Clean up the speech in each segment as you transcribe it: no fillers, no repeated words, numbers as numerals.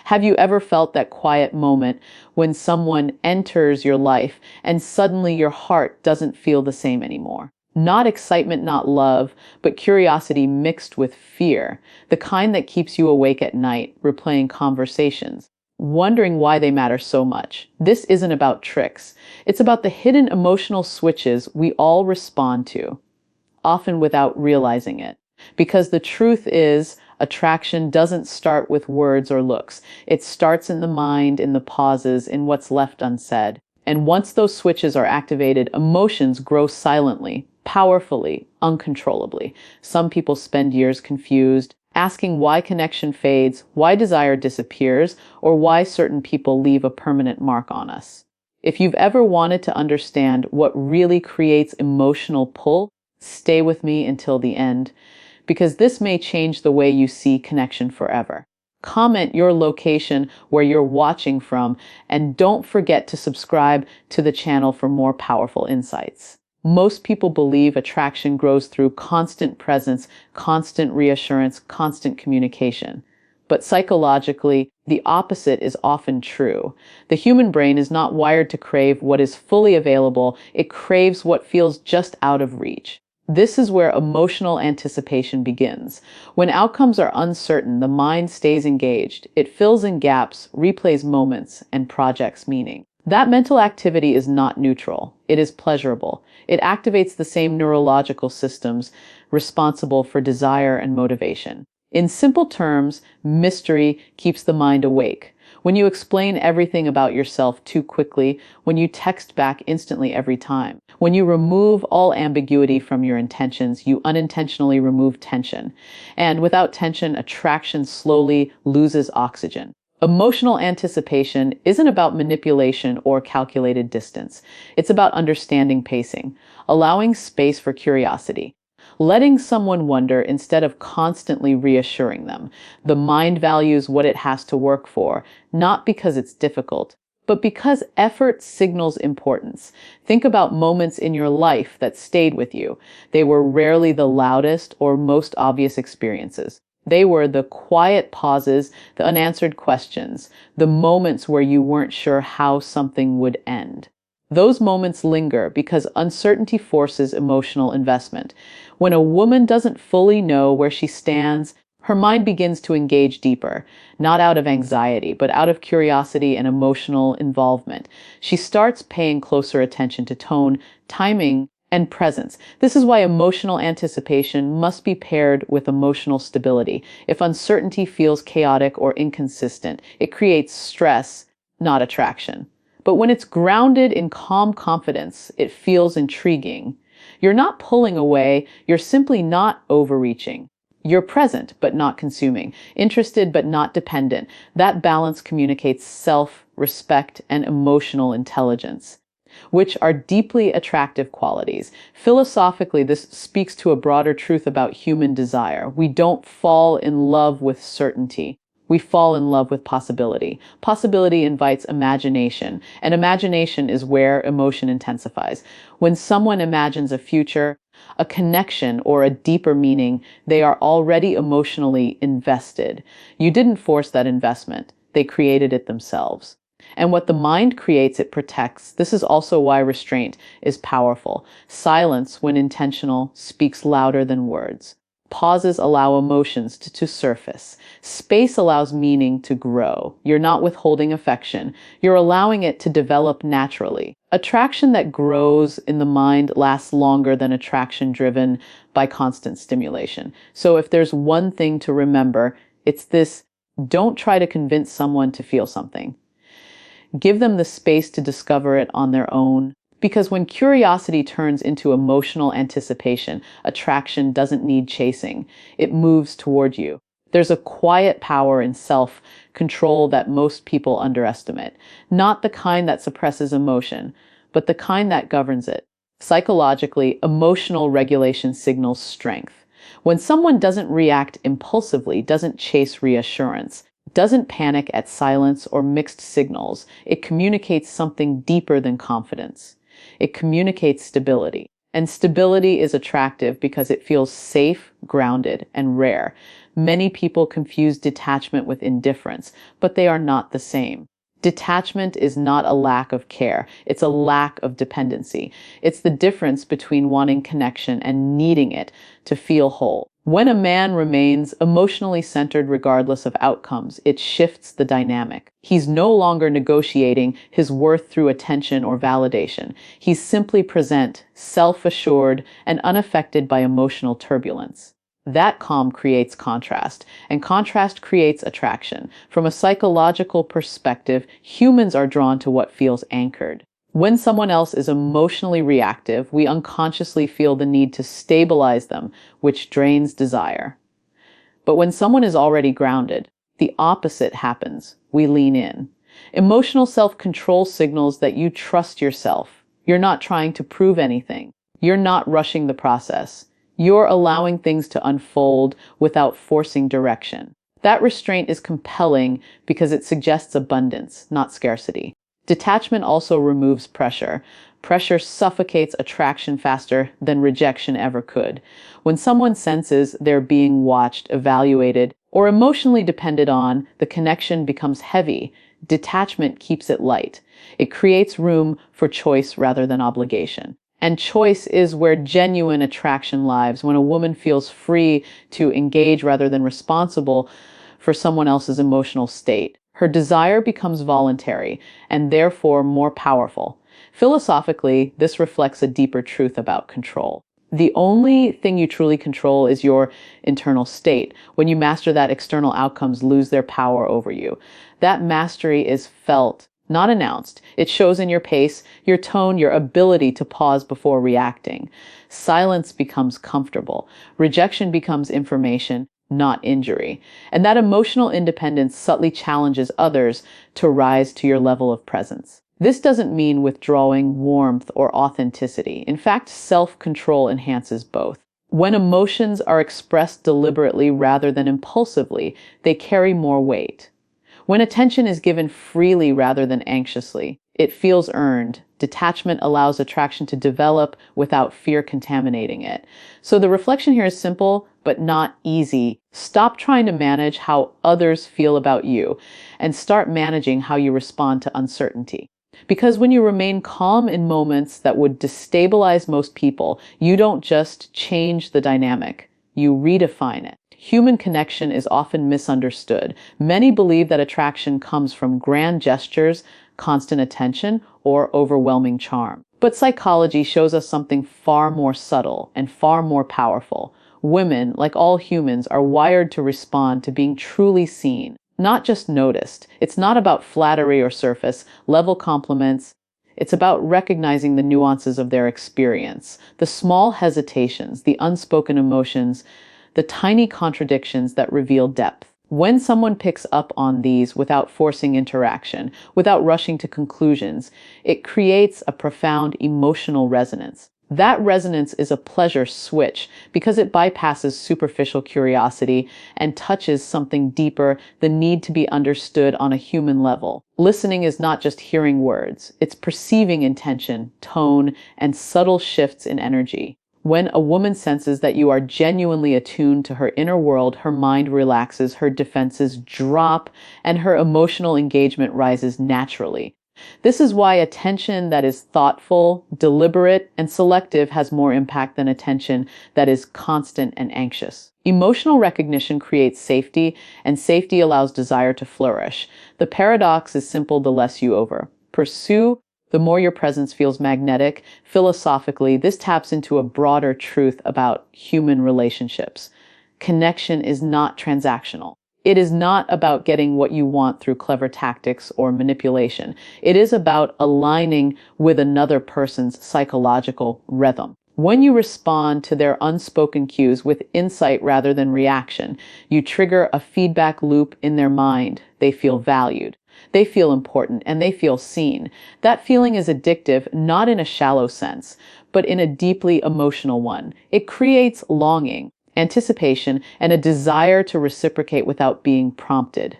Have you ever felt that quiet moment when someone enters your life and suddenly your heart doesn't feel the same anymore? Not excitement, not love, but curiosity mixed with fear, the kind that keeps you awake at night, replaying conversations, wondering why they matter so much. This isn't about tricks. It's about the hidden emotional switches we all respond to, often without realizing it. Because the truth is, attraction doesn't start with words or looks. It starts in the mind, in the pauses, in what's left unsaid. And once those switches are activated, emotions grow silently, powerfully, uncontrollably. Some people spend years confused, asking why connection fades, why desire disappears, or why certain people leave a permanent mark on us. If you've ever wanted to understand what really creates emotional pull, stay with me until the end, because this may change the way you see connection forever. Comment your location where you're watching from, and don't forget to subscribe to the channel for more powerful insights. Most people believe attraction grows through constant presence, constant reassurance, constant communication. But psychologically, the opposite is often true. The human brain is not wired to crave what is fully available, it craves what feels just out of reach. This is where emotional anticipation begins. When outcomes are uncertain, the mind stays engaged. It fills in gaps, replays moments, and projects meaning. That mental activity is not neutral. It is pleasurable. It activates the same neurological systems responsible for desire and motivation. In simple terms, mystery keeps the mind awake. When you explain everything about yourself too quickly, when you text back instantly every time, when you remove all ambiguity from your intentions, you unintentionally remove tension. And without tension, attraction slowly loses oxygen. Emotional anticipation isn't about manipulation or calculated distance. It's about understanding pacing, allowing space for curiosity, letting someone wonder instead of constantly reassuring them. The mind values what it has to work for, not because it's difficult, but because effort signals importance. Think about moments in your life that stayed with you. They were rarely the loudest or most obvious experiences. They were the quiet pauses, the unanswered questions, the moments where you weren't sure how something would end. Those moments linger because uncertainty forces emotional investment. When a woman doesn't fully know where she stands, her mind begins to engage deeper, not out of anxiety, but out of curiosity and emotional involvement. She starts paying closer attention to tone, timing, and presence. This is why emotional anticipation must be paired with emotional stability. If uncertainty feels chaotic or inconsistent, it creates stress, not attraction. But when it's grounded in calm confidence, it feels intriguing. You're not pulling away, you're simply not overreaching. You're present but not consuming, interested but not dependent. That balance communicates self-respect and emotional intelligence, which are deeply attractive qualities. Philosophically, this speaks to a broader truth about human desire. We don't fall in love with certainty. We fall in love with possibility. Possibility invites imagination, and imagination is where emotion intensifies. When someone imagines a future, a connection, or a deeper meaning, they are already emotionally invested. You didn't force that investment. They created it themselves. And what the mind creates, it protects. This is also why restraint is powerful. Silence, when intentional, speaks louder than words. Pauses allow emotions to surface. Space allows meaning to grow. You're not withholding affection. You're allowing it to develop naturally. Attraction that grows in the mind lasts longer than attraction driven by constant stimulation. So if there's one thing to remember, it's this: don't try to convince someone to feel something. Give them the space to discover it on their own. Because when curiosity turns into emotional anticipation, attraction doesn't need chasing. It moves toward you. There's a quiet power in self-control that most people underestimate. Not the kind that suppresses emotion, but the kind that governs it. Psychologically, emotional regulation signals strength. When someone doesn't react impulsively, doesn't chase reassurance, doesn't panic at silence or mixed signals, it communicates something deeper than confidence. It communicates stability. And stability is attractive because it feels safe, grounded, and rare. Many people confuse detachment with indifference, but they are not the same. Detachment is not a lack of care, it's a lack of dependency. It's the difference between wanting connection and needing it to feel whole. When a man remains emotionally centered regardless of outcomes, it shifts the dynamic. He's no longer negotiating his worth through attention or validation. He's simply present, self-assured, and unaffected by emotional turbulence. That calm creates contrast, and contrast creates attraction. From a psychological perspective, humans are drawn to what feels anchored. When someone else is emotionally reactive, we unconsciously feel the need to stabilize them, which drains desire. But when someone is already grounded, the opposite happens. We lean in. Emotional self-control signals that you trust yourself. You're not trying to prove anything. You're not rushing the process. You're allowing things to unfold without forcing direction. That restraint is compelling because it suggests abundance, not scarcity. Detachment also removes pressure. Pressure suffocates attraction faster than rejection ever could. When someone senses they're being watched, evaluated, or emotionally depended on, the connection becomes heavy. Detachment keeps it light. It creates room for choice rather than obligation. And choice is where genuine attraction lies, when a woman feels free to engage rather than responsible for someone else's emotional state. Her desire becomes voluntary and therefore more powerful. Philosophically, this reflects a deeper truth about control. The only thing you truly control is your internal state. When you master that, external outcomes lose their power over you. That mastery is felt, not announced. It shows in your pace, your tone, your ability to pause before reacting. Silence becomes comfortable. Rejection becomes information, not injury. And that emotional independence subtly challenges others to rise to your level of presence. This doesn't mean withdrawing warmth or authenticity. In fact, self-control enhances both. When emotions are expressed deliberately rather than impulsively, they carry more weight. When attention is given freely rather than anxiously, it feels earned. Detachment allows attraction to develop without fear contaminating it. So the reflection here is simple, but not easy. Stop trying to manage how others feel about you and start managing how you respond to uncertainty. Because when you remain calm in moments that would destabilize most people, you don't just change the dynamic, you redefine it. Human connection is often misunderstood. Many believe that attraction comes from grand gestures, constant attention, or overwhelming charm. But psychology shows us something far more subtle and far more powerful. Women, like all humans, are wired to respond to being truly seen, not just noticed. It's not about flattery or surface level compliments. It's about recognizing the nuances of their experience, the small hesitations, the unspoken emotions, the tiny contradictions that reveal depth. When someone picks up on these without forcing interaction, without rushing to conclusions, it creates a profound emotional resonance. That resonance is a pleasure switch because it bypasses superficial curiosity and touches something deeper, the need to be understood on a human level. Listening is not just hearing words, it's perceiving intention, tone, and subtle shifts in energy. When a woman senses that you are genuinely attuned to her inner world, her mind relaxes, her defenses drop, and her emotional engagement rises naturally. This is why attention that is thoughtful, deliberate, and selective has more impact than attention that is constant and anxious. Emotional recognition creates safety, and safety allows desire to flourish. The paradox is simple: the less you pursue, the more your presence feels magnetic. Philosophically, this taps into a broader truth about human relationships. Connection is not transactional. It is not about getting what you want through clever tactics or manipulation. It is about aligning with another person's psychological rhythm. When you respond to their unspoken cues with insight rather than reaction, you trigger a feedback loop in their mind. They feel valued. They feel important, and they feel seen. That feeling is addictive, not in a shallow sense, but in a deeply emotional one. It creates longing, anticipation, and a desire to reciprocate without being prompted.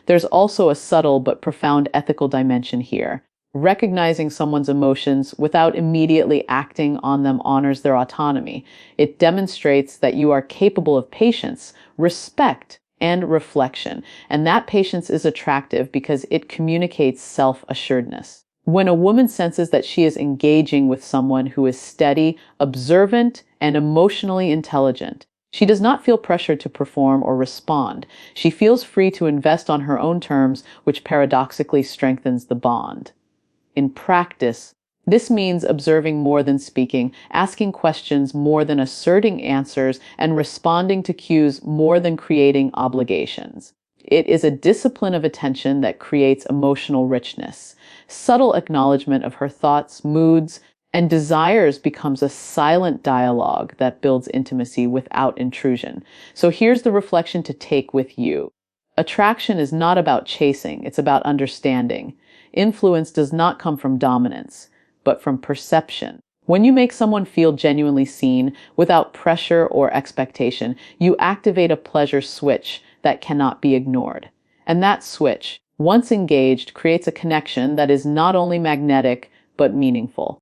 There's also a subtle but profound ethical dimension here. Recognizing someone's emotions without immediately acting on them honors their autonomy. It demonstrates that you are capable of patience, respect, and reflection. And that patience is attractive because it communicates self-assuredness. When a woman senses that she is engaging with someone who is steady, observant, and emotionally intelligent, she does not feel pressured to perform or respond. She feels free to invest on her own terms, which paradoxically strengthens the bond. In practice, this means observing more than speaking, asking questions more than asserting answers, and responding to cues more than creating obligations. It is a discipline of attention that creates emotional richness. Subtle acknowledgement of her thoughts, moods, and desires becomes a silent dialogue that builds intimacy without intrusion. So here's the reflection to take with you. Attraction is not about chasing, it's about understanding. Influence does not come from dominance, but from perception. When you make someone feel genuinely seen without pressure or expectation, you activate a pleasure switch that cannot be ignored. And that switch, once engaged, creates a connection that is not only magnetic, but meaningful.